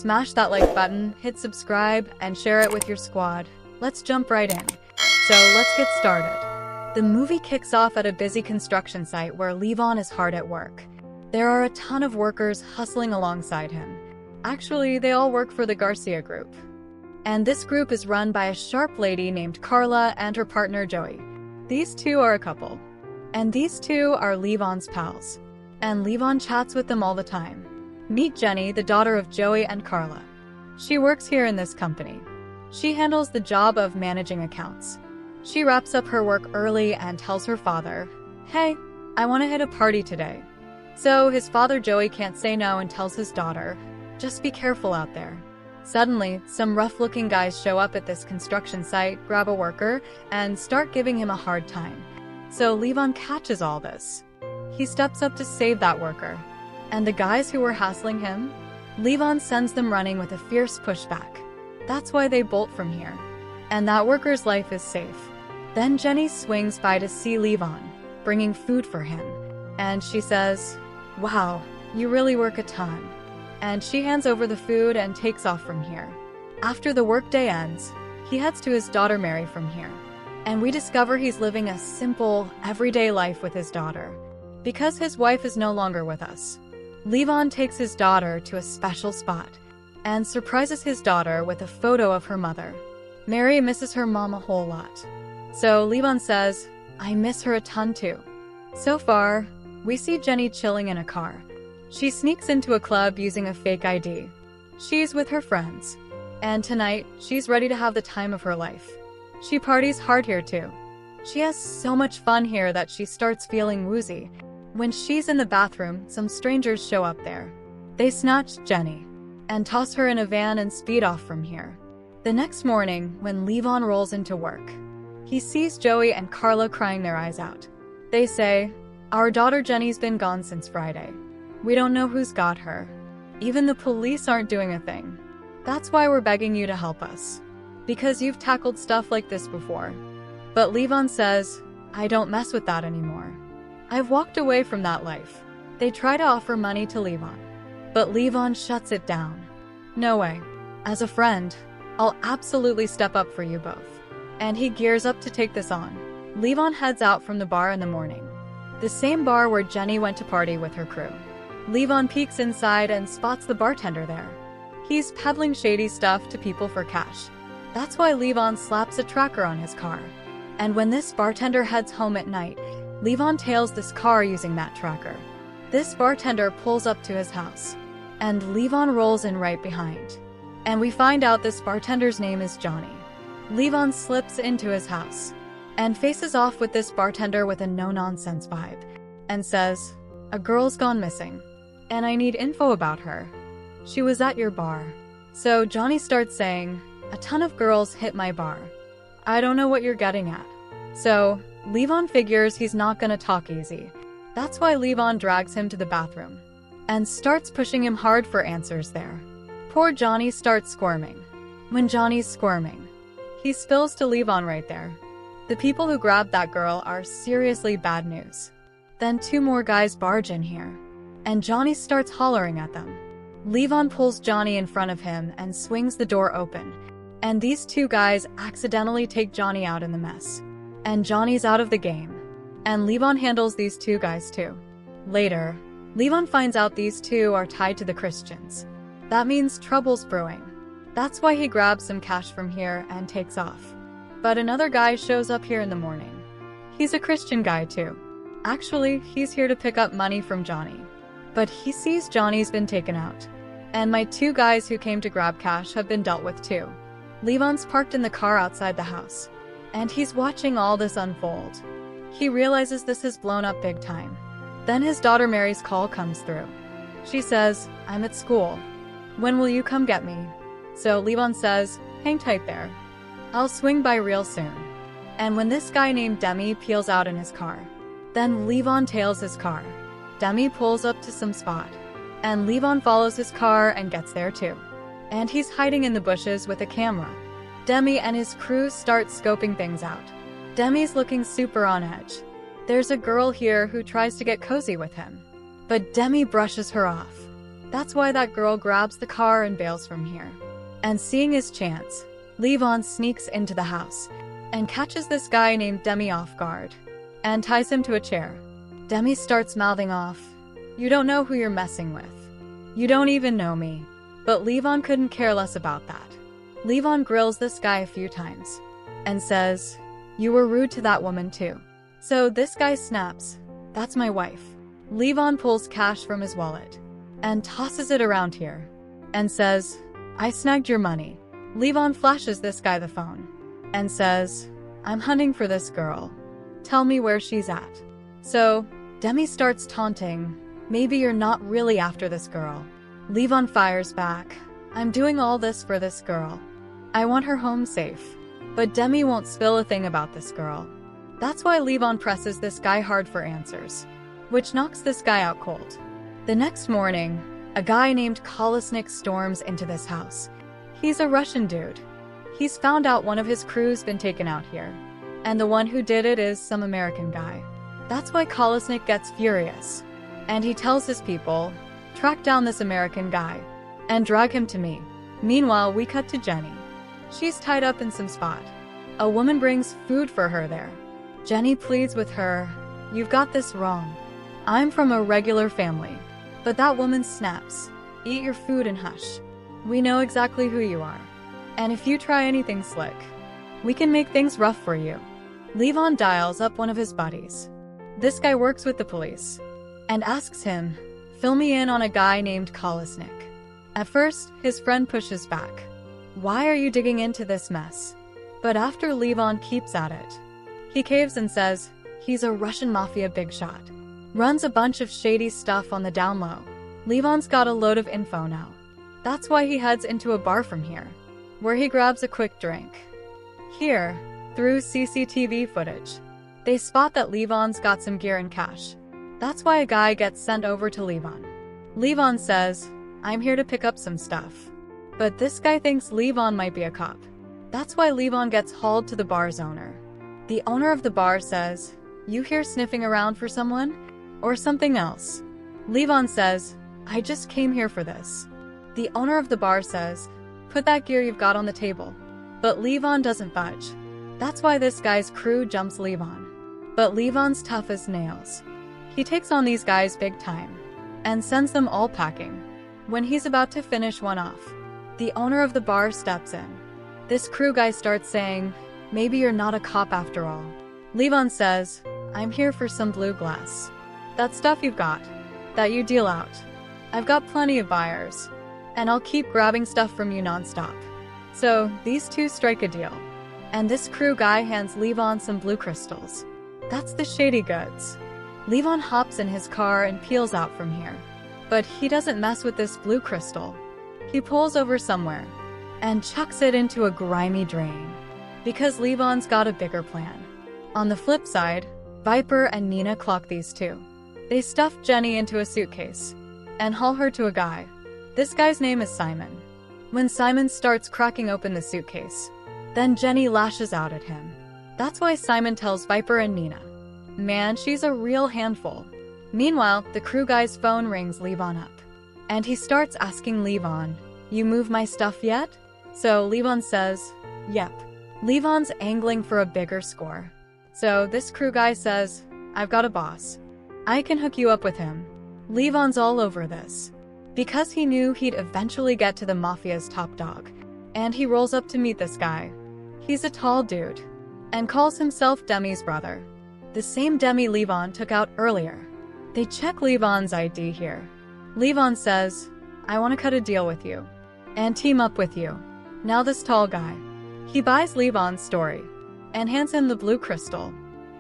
smash that like button, hit subscribe, and share it with your squad. Let's jump right in. So let's get started. The movie kicks off at a busy construction site where Levon is hard at work. There are a ton of workers hustling alongside him. Actually, they all work for the Garcia group. And this group is run by a sharp lady named Carla and her partner Joey. These two are a couple. And these two are Levon's pals. And Levon chats with them all the time. Meet Jenny, the daughter of Joey and Carla. She works here in this company. She handles the job of managing accounts. She wraps up her work early and tells her father, "Hey, I want to hit a party today." So his father Joey can't say no and tells his daughter, "Just be careful out there." Suddenly, some rough-looking guys show up at this construction site, grab a worker, and start giving him a hard time. So Levon catches all this. He steps up to save that worker. And the guys who were hassling him? Levon sends them running with a fierce pushback. That's why they bolt from here. And that worker's life is safe. Then Jenny swings by to see Levon, bringing food for him. And she says, "Wow, you really work a ton." And she hands over the food and takes off from here. After the workday ends, he heads to his daughter Mary from here. And we discover he's living a simple, everyday life with his daughter. Because his wife is no longer with us, Levon takes his daughter to a special spot and surprises his daughter with a photo of her mother. Mary misses her mom a whole lot. So Levon says, "I miss her a ton too." So far, we see Jenny chilling in a car. She sneaks into a club using a fake ID. She's with her friends. And tonight, she's ready to have the time of her life. She parties hard here too. She has so much fun here that she starts feeling woozy. When she's in the bathroom, some strangers show up there. They snatch Jenny and toss her in a van and speed off from here. The next morning, when Levon rolls into work, he sees Joey and Carla crying their eyes out. They say, "Our daughter Jenny's been gone since Friday. We don't know who's got her. Even the police aren't doing a thing. That's why we're begging you to help us. Because you've tackled stuff like this before." But Levon says, "I don't mess with that anymore. I've walked away from that life." They try to offer money to Levon, but Levon shuts it down. "No way. As a friend, I'll absolutely step up for you both." And he gears up to take this on. Levon heads out from the bar in the morning, the same bar where Jenny went to party with her crew. Levon peeks inside and spots the bartender there. He's peddling shady stuff to people for cash. That's why Levon slaps a tracker on his car. And when this bartender heads home at night, Levon tails this car using that tracker. This bartender pulls up to his house, and Levon rolls in right behind. And we find out this bartender's name is Johnny. Levon slips into his house and faces off with this bartender with a no-nonsense vibe and says, "A girl's gone missing, and I need info about her. She was at your bar." So Johnny starts saying, "A ton of girls hit my bar. I don't know what you're getting at." So Levon figures he's not gonna talk easy. That's why Levon drags him to the bathroom and starts pushing him hard for answers there. Poor Johnny starts squirming. When Johnny's squirming, he spills to Levon right there. The people who grabbed that girl are seriously bad news. Then two more guys barge in here, and Johnny starts hollering at them. Levon pulls Johnny in front of him and swings the door open, and these two guys accidentally take Johnny out in the mess. And Johnny's out of the game. And Levon handles these two guys too. Later, Levon finds out these two are tied to the Christians. That means trouble's brewing. That's why he grabs some cash from here and takes off. But another guy shows up here in the morning. He's a Christian guy too. Actually, he's here to pick up money from Johnny. But he sees Johnny's been taken out. And my two guys who came to grab cash have been dealt with too. Levon's parked in the car outside the house. And he's watching all this unfold. He realizes this has blown up big time. Then his daughter Mary's call comes through. She says, "I'm at school. When will you come get me?" So Levon says, "Hang tight there. I'll swing by real soon." And when this guy named Demi peels out in his car, then Levon tails his car. Demi pulls up to some spot, and Levon follows his car and gets there too. And he's hiding in the bushes with a camera. Demi and his crew start scoping things out. Demi's looking super on edge. There's a girl here who tries to get cozy with him, but Demi brushes her off. That's why that girl grabs the car and bails from here. And seeing his chance, Levon sneaks into the house and catches this guy named Demi off guard and ties him to a chair. Demi starts mouthing off, "You don't know who you're messing with. You don't even know me." But Levon couldn't care less about that. Levon grills this guy a few times and says, "You were rude to that woman too." So this guy snaps, "That's my wife." Levon pulls cash from his wallet and tosses it around here and says, "I snagged your money." Levon flashes this guy the phone and says, "I'm hunting for this girl. Tell me where she's at." So Demi starts taunting, "Maybe you're not really after this girl." Levon fires back, "I'm doing all this for this girl. I want her home safe." But Demi won't spill a thing about this girl. That's why Levon presses this guy hard for answers, which knocks this guy out cold. The next morning, a guy named Kolesnik storms into this house. He's a Russian dude. He's found out one of his crew's been taken out here, and the one who did it is some American guy. That's why Kolesnik gets furious, and he tells his people, "Track down this American guy and drag him to me." Meanwhile, we cut to Jenny. She's tied up in some spot. A woman brings food for her there. Jenny pleads with her, "You've got this wrong. I'm from a regular family." But that woman snaps, "Eat your food and hush. We know exactly who you are. And if you try anything slick, we can make things rough for you." Levon dials up one of his buddies. This guy works with the police and asks him, "Fill me in on a guy named Kolesnik." At first, his friend pushes back. "Why are you digging into this mess?" But after Levon keeps at it, he caves and says, he's a Russian mafia big shot. Runs a bunch of shady stuff on the down low. Levon's got a load of info now. That's why he heads into a bar from here, where he grabs a quick drink. Here, through CCTV footage, they spot that Levon's got some gear and cash. That's why a guy gets sent over to Levon. Levon says, "I'm here to pick up some stuff." But this guy thinks Levon might be a cop. That's why Levon gets hauled to the bar's owner. The owner of the bar says, "You here sniffing around for someone? Or something else?" Levon says, "I just came here for this." The owner of the bar says, "Put that gear you've got on the table." But Levon doesn't budge. That's why this guy's crew jumps Levon. But Levon's tough as nails. He takes on these guys big time and sends them all packing. When he's about to finish one off, the owner of the bar steps in. This crew guy starts saying, "Maybe you're not a cop after all." Levon says, "I'm here for some blue glass. That stuff you've got, that you deal out. I've got plenty of buyers, and I'll keep grabbing stuff from you nonstop." So these two strike a deal, and this crew guy hands Levon some blue crystals. That's the shady goods. Levon hops in his car and peels out from here. But he doesn't mess with this blue crystal. He pulls over somewhere and chucks it into a grimy drain, because Levon's got a bigger plan. On the flip side, Viper and Nina clock these two. They stuff Jenny into a suitcase and haul her to a guy. This guy's name is Simon. When Simon starts cracking open the suitcase, then Jenny lashes out at him. That's why Simon tells Viper and Nina, "Man, she's a real handful." Meanwhile, the crew guy's phone rings Levon up, and he starts asking Levon, "You move my stuff yet?" So Levon says, "Yep." Levon's angling for a bigger score. So this crew guy says, "I've got a boss. I can hook you up with him." Levon's all over this, because he knew he'd eventually get to the mafia's top dog, and he rolls up to meet this guy. He's a tall dude, and calls himself Demi's brother, the same Demi Levon took out earlier. They check Levon's ID here. Levon says, "I want to cut a deal with you, and team up with you." Now this tall guy, he buys Levon's story, and hands him the blue crystal,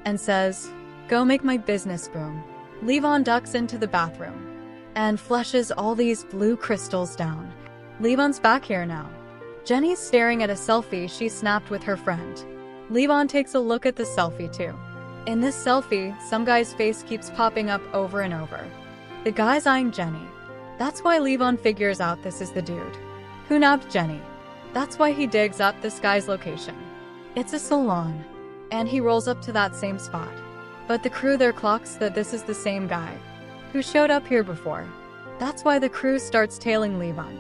and says, "Go make my business boom." Levon ducks into the bathroom, and flushes all these blue crystals down. Levon's back here now. Jenny's staring at a selfie she snapped with her friend. Levon takes a look at the selfie too. In this selfie, some guy's face keeps popping up over and over. The guy's eyeing Jenny. That's why Levon figures out this is the dude who nabbed Jenny. That's why he digs up this guy's location. It's a salon, and he rolls up to that same spot. But the crew there clocks that this is the same guy who showed up here before. That's why the crew starts tailing Levon.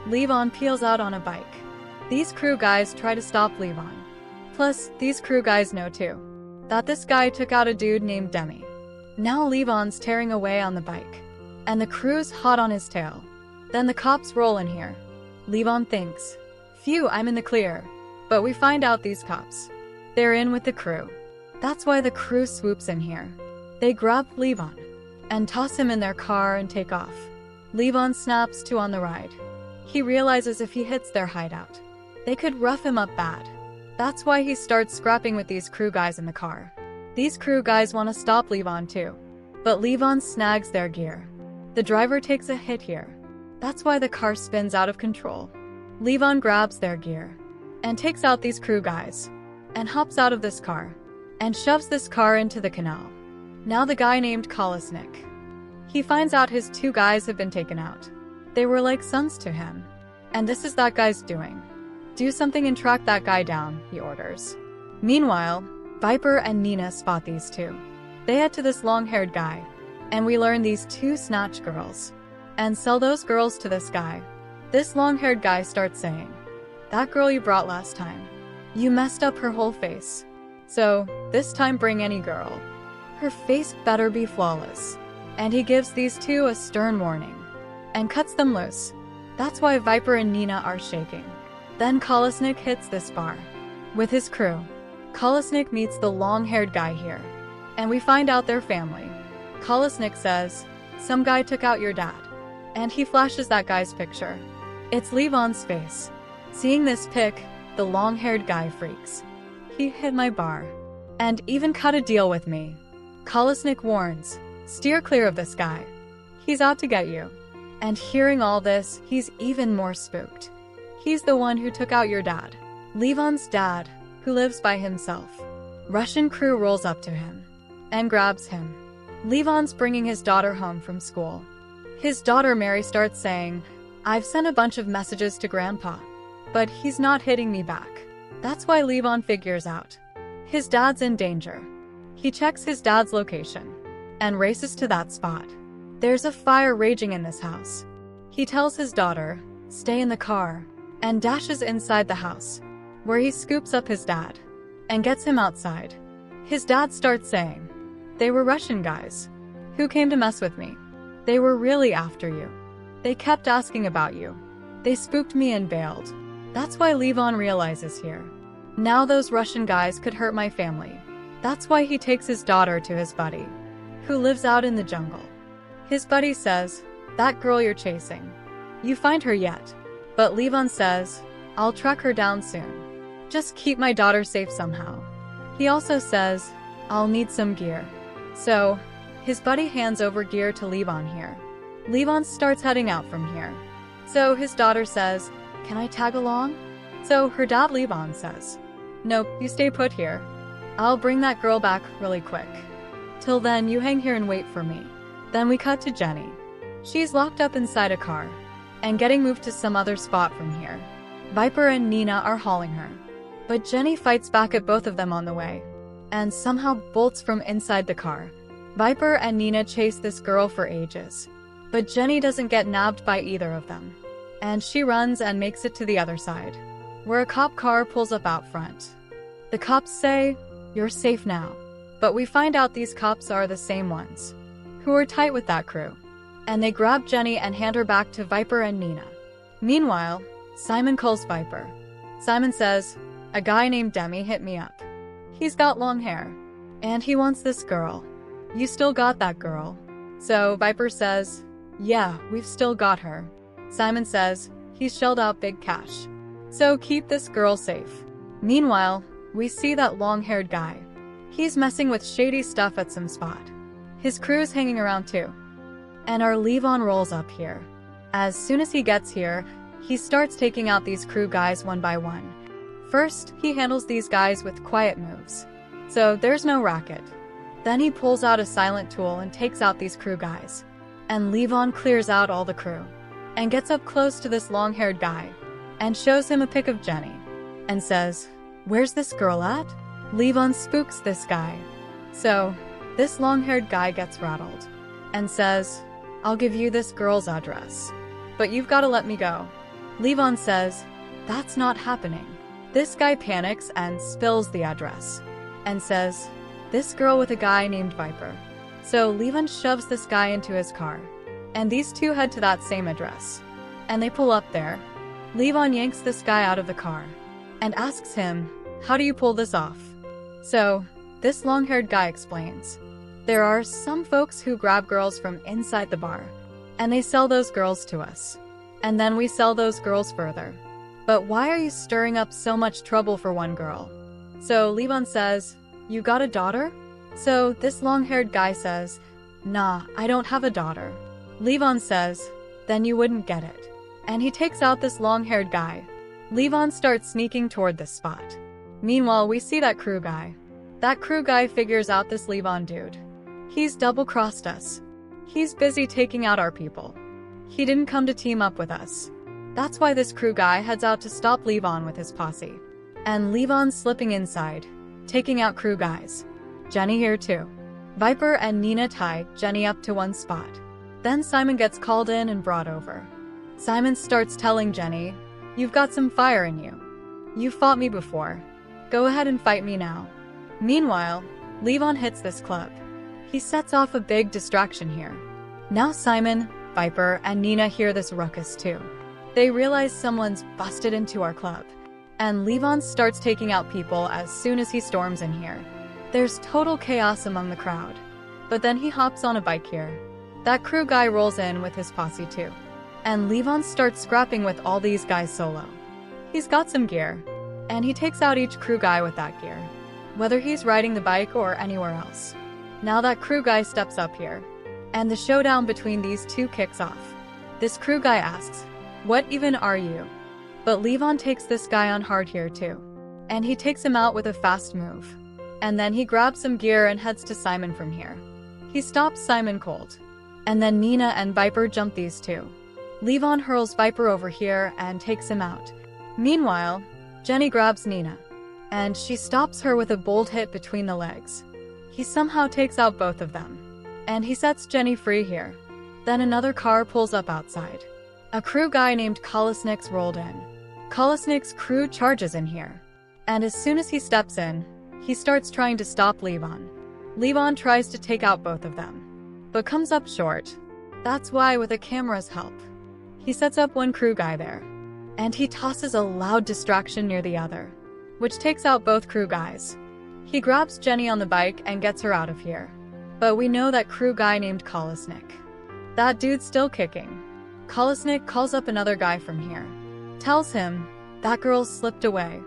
Levon peels out on a bike. These crew guys try to stop Levon. Plus, these crew guys know too that this guy took out a dude named Demi. Now Levon's tearing away on the bike, and the crew's hot on his tail. Then the cops roll in here. Levon thinks, phew, I'm in the clear. But we find out these cops, they're in with the crew. That's why the crew swoops in here. They grab Levon and toss him in their car and take off. Levon snaps to on the ride. He realizes if he hits their hideout, they could rough him up bad. That's why he starts scrapping with these crew guys in the car. These crew guys want to stop Levon too, but Levon snags their gear. The driver takes a hit here. That's why the car spins out of control. Levon grabs their gear and takes out these crew guys and hops out of this car and shoves this car into the canal. Now the guy named Kolesnik. He finds out his 2 guys have been taken out. They were like sons to him. And this is that guy's doing. Do something and track that guy down, he orders. Meanwhile, Viper and Nina spot these 2. They head to this long-haired guy, and we learn these 2 snatch girls and sell those girls to this guy. This long-haired guy starts saying, that girl you brought last time, you messed up her whole face. So, this time bring any girl. Her face better be flawless. And he gives these 2 a stern warning and cuts them loose. That's why Viper and Nina are shaking. Then Kolesnik hits this bar with his crew. Kolesnik meets the long-haired guy here, and we find out their family. Kolesnik says, some guy took out your dad. And he flashes that guy's picture. It's Levon's face. Seeing this pic, the long-haired guy freaks. He hit my bar and even cut a deal with me. Kolesnik warns, steer clear of this guy. He's out to get you. And hearing all this, he's even more spooked. He's the one who took out your dad. Levon's dad, who lives by himself. Russian crew rolls up to him and grabs him. Levon's bringing his daughter home from school. His daughter Mary starts saying, I've sent a bunch of messages to Grandpa, but he's not hitting me back. That's why Levon figures out his dad's in danger. He checks his dad's location and races to that spot. There's a fire raging in this house. He tells his daughter, stay in the car, and dashes inside the house, where he scoops up his dad and gets him outside. His dad starts saying, they were Russian guys who came to mess with me. They were really after you. They kept asking about you. They spooked me and bailed. That's why Levon realizes here. Now those Russian guys could hurt my family. That's why he takes his daughter to his buddy, who lives out in the jungle. His buddy says, that girl you're chasing, you find her yet? But Levon says, I'll track her down soon. Just keep my daughter safe somehow. He also says, I'll need some gear. So, his buddy hands over gear to Levon here. Levon starts heading out from here. So his daughter says, can I tag along? So her dad Levon says, nope, you stay put here. I'll bring that girl back really quick. Till then, you hang here and wait for me. Then we cut to Jenny. She's locked up inside a car and getting moved to some other spot from here. Viper and Nina are hauling her, but Jenny fights back at both of them on the way and somehow bolts from inside the car. Viper and Nina chase this girl for ages, but Jenny doesn't get nabbed by either of them, and she runs and makes it to the other side, where a cop car pulls up out front. The cops say, you're safe now, but we find out these cops are the same ones who are tight with that crew, and they grab Jenny and hand her back to Viper and Nina. Meanwhile, Simon calls Viper. Simon says, a guy named Demi hit me up. He's got long hair, and he wants this girl. You still got that girl? So Viper says, yeah, we've still got her. Simon says, he's shelled out big cash, so keep this girl safe. Meanwhile, we see that long-haired guy. He's messing with shady stuff at some spot. His crew's hanging around too. And our Levon rolls up here. As soon as he gets here, he starts taking out these crew guys one by one. First, he handles these guys with quiet moves, so there's no racket. Then he pulls out a silent tool and takes out these crew guys. And Levon clears out all the crew and gets up close to this long-haired guy and shows him a pic of Jenny and says, where's this girl at? Levon spooks this guy. So, this long-haired guy gets rattled and says, I'll give you this girl's address. But you've gotta let me go. Levon says, that's not happening. This guy panics and spills the address and says, this girl with a guy named Viper. So Levon shoves this guy into his car, and these two head to that same address. And they pull up there. Levon yanks this guy out of the car and asks him, how do you pull this off? So, this long-haired guy explains, there are some folks who grab girls from inside the bar, and they sell those girls to us. And then we sell those girls further. But why are you stirring up so much trouble for one girl? So Levon says, you got a daughter? So this long-haired guy says, nah, I don't have a daughter. Levon says, then you wouldn't get it. And he takes out this long-haired guy. Levon starts sneaking toward this spot. Meanwhile, we see that crew guy. That crew guy figures out this Levon dude. He's double-crossed us. He's busy taking out our people. He didn't come to team up with us. That's why this crew guy heads out to stop Levon with his posse. And Levon's slipping inside, taking out crew guys. Jenny here too. Viper and Nina tie Jenny up to one spot. Then Simon gets called in and brought over. Simon starts telling Jenny, you've got some fire in you. You fought me before. Go ahead and fight me now. Meanwhile, Levon hits this club. He sets off a big distraction here. Now Simon, Viper, and Nina hear this ruckus too. They realize someone's busted into our club. And Levon starts taking out people as soon as he storms in here. There's total chaos among the crowd. But then he hops on a bike here. That crew guy rolls in with his posse too. And Levon starts scrapping with all these guys solo. He's got some gear. And he takes out each crew guy with that gear, whether he's riding the bike or anywhere else. Now that crew guy steps up here, and the showdown between these two kicks off. This crew guy asks, what even are you? But Levon takes this guy on hard here too. And he takes him out with a fast move. And then he grabs some gear and heads to Simon from here. He stops Simon cold. And then Nina and Viper jump these two. Levon hurls Viper over here and takes him out. Meanwhile, Jenny grabs Nina, and she stops her with a bold hit between the legs. He somehow takes out both of them, and he sets Jenny free here. Then another car pulls up outside. A crew guy named Kolesnik's rolled in. Kolesnik's crew charges in here, and as soon as he steps in, he starts trying to stop Levon. Levon tries to take out both of them, but comes up short. That's why, with a camera's help, he sets up one crew guy there. And he tosses a loud distraction near the other, which takes out both crew guys. He grabs Jenny on the bike and gets her out of here. But we know that crew guy named Kolesnik. That dude's still kicking. Kolesnik calls up another guy from here. Tells him, that girl's slipped away.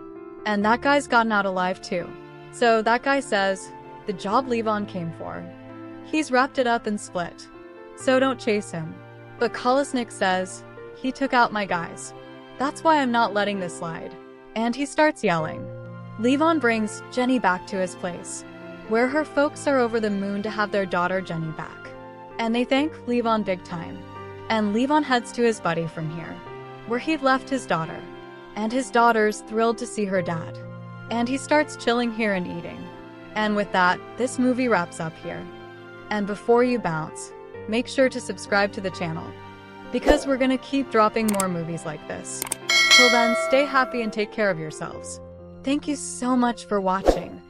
And that guy's gotten out alive too. So that guy says, the job Levon came for. He's wrapped it up and split. So don't chase him. But Kolesnik says, he took out my guys. That's why I'm not letting this slide. And he starts yelling. Levon brings Jenny back to his place, where her folks are over the moon to have their daughter Jenny back. And they thank Levon big time. And Levon heads to his buddy from here, where he'd left his daughter. And his daughter's thrilled to see her dad. And he starts chilling here and eating. And with that, this movie wraps up here. And before you bounce, make sure to subscribe to the channel, because we're gonna keep dropping more movies like this. Till then, stay happy and take care of yourselves. Thank you so much for watching.